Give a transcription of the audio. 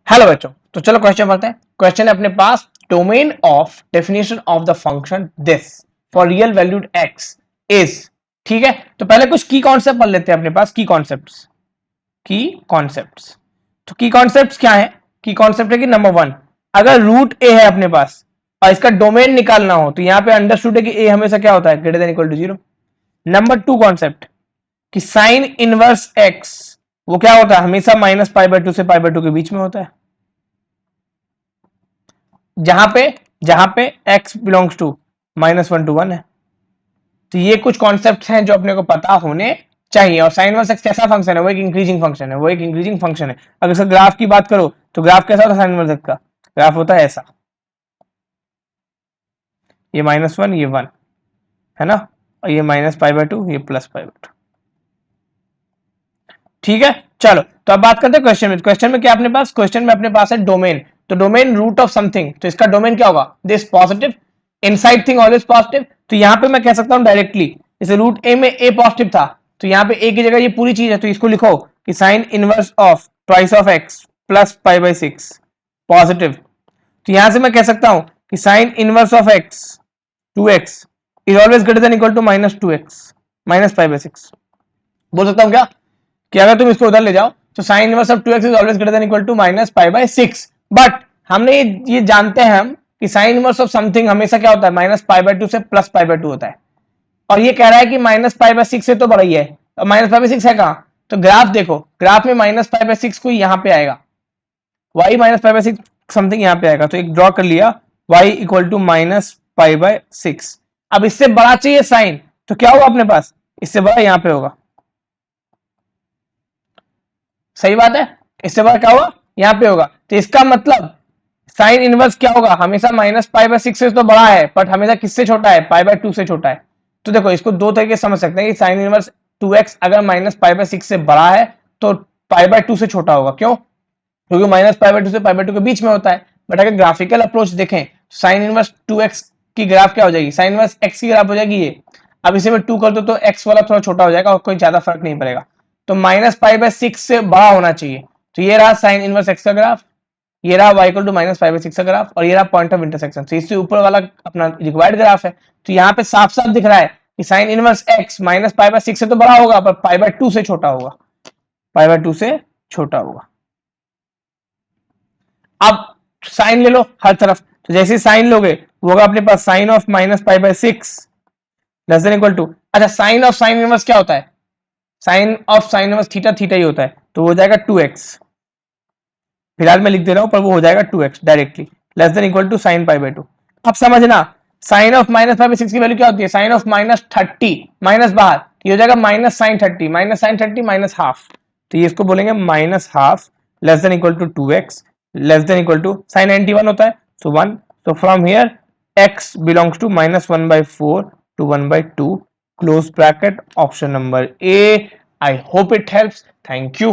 Hello बच्चों, तो चलो क्वेश्चन पढ़ते हैं। क्वेश्चन है अपने पास, domain of definition of the function this for real valued x is. ठीक है, तो पहले कुछ की कॉन्सेप्ट पढ़ लेते हैं। अपने पास की कॉन्सेप्ट्स तो की कॉन्सेप्ट्स क्या है? की कॉन्सेप्ट है कि नंबर वन, अगर रूट ए है अपने पास और इसका डोमेन निकालना हो तो यहां पे अंडरस्टूड है कि ए हमेशा क्या होता है, greater than equal to zero. Number two concept कि साइन इनवर्स एक्स वो क्या होता है, हमेशा माइनस पाई बाय टू से पाई बाय टू के बीच में होता है, जहां पे x बिलोंग्स टू -1 to 1 है। तो ये कुछ कॉन्सेप्ट हैं जो अपने को पता होने चाहिए। और साइन इनवर्स एक्स कैसा फंक्शन है? वो एक इंक्रीजिंग फंक्शन है। अगर इसका ग्राफ की बात करो तो ग्राफ कैसा होता है? साइन इनवर्स एक्स का ग्राफ होता है ऐसा, ये -1 ये 1 है ना, और ये -π/2 ये +π/2। ठीक है, चलो तो अब बात करते हैं क्वेश्चन में। क्वेश्चन में क्या अपने पास, क्वेश्चन में अपने पास है डोमेन। तो डोमेन रूट ऑफ समथिंग, तो इसका डोमेन क्या होगा? This positive, inside thing always positive. तो यहां पे मैं कह सकता हूं डायरेक्टली, जैसे रूट ए में ए पॉजिटिव था तो यहां पे ए की जगह ये पूरी चीज है, तो इसको लिखो कि sine inverse of twice of x plus π/6 positive. तो यहां से मैं कह सकता हूं कि sine inverse of x 2x is always greater than equal to -2x -π/6। बोल सकता हूं क्या कि अगर तुम इसको उधर ले जाओ तो sine inverse of 2x is always greater than equal to -π/6। But हमने ये जानते हैं हम कि साइन इनवर्स ऑफ समथिंग हमेशा क्या होता है, -π/2 से +π/2 होता है। और ये कह रहा है कि -π/6 से तो बड़ा ही है, और -π/6 है कहां? तो ग्राफ देखो, ग्राफ में -π/6 को यहां पे आएगा, y -π/6 समथिंग यहां पे आएगा। तो एक ड्रॉ कर लिया, y इक्वल टू -π/6। अब इससे बड़ा चाहिए साइन, तो क्या होगा अपने पास? इससे बड़ा यहां पे होगा। सही बात है, इससे बड़ा क्या होगा? यहां पे होगा। तो इसका मतलब साइन इनवर्स क्या होगा? हमेशा -π/6 से तो बड़ा है, बट हमेशा किससे छोटा है? π/2 से छोटा है। तो देखो इसको दो तरीके से समझ सकते हैं कि साइन इनवर्स 2x अगर -π/6 से बड़ा है तो π/2 से छोटा होगा। क्यों? क्योंकि -π/2 से π/2 के बीच में होता है। बट अगर ग्राफिकल अप्रोच देखें, साइन इनवर्स 2x की ग्राफ क्या हो जाएगी? साइन इनवर्स x की ग्राफ हो जाएगी ये। अब इसे मैं 2 कर दो तो x वाला थोड़ा छोटा हो जाएगा और कोई ज्यादा फर्क नहीं पड़ेगा। तो -π/6 से बड़ा होना चाहिए। तो ये रहा साइन इनवर्स x का ग्राफ, ये रहा y इक्वल टू -π/6 का ग्राफ, और ये रहा पॉइंट ऑफ इंटरसेक्शन। तो इससे ऊपर वाला अपना रिक्वायर्ड ग्राफ है। तो यहाँ पे साफ साफ दिख रहा है कि साइन इनवर्स x -π/6 से तो बड़ा होगा पर π/2 से छोटा होगा, π/2 से छोटा होगा। अब साइन ले लो हर तरफ, तो जैसे साइन लोगे वो होगा अपने पास sine of -π/6 less than equal to, अच्छा साइन ऑफ साइन इनवर्स क्या होता है? Sine of sine inverse theta theta ही होता है, तो हो जाएगा 2x। फिलहाल मैं लिख दे रहा हूं पर वो हो जाएगा 2x directly, less than equal to sine π/2। अब समझना, साइन ऑफ -π/6 की वैल्यू क्या होती है? साइन ऑफ -30, माइनस बाहर, ये हो जाएगा -sin30, -sin30 माइनस हाफ। तो ये इसको बोलेंगे -half less than equal to 2x less than equal to sine 91 होता है, सो 1। so from here x belongs to -1/4 to 1/2, close bracket, option number A. I hope it helps. Thank you.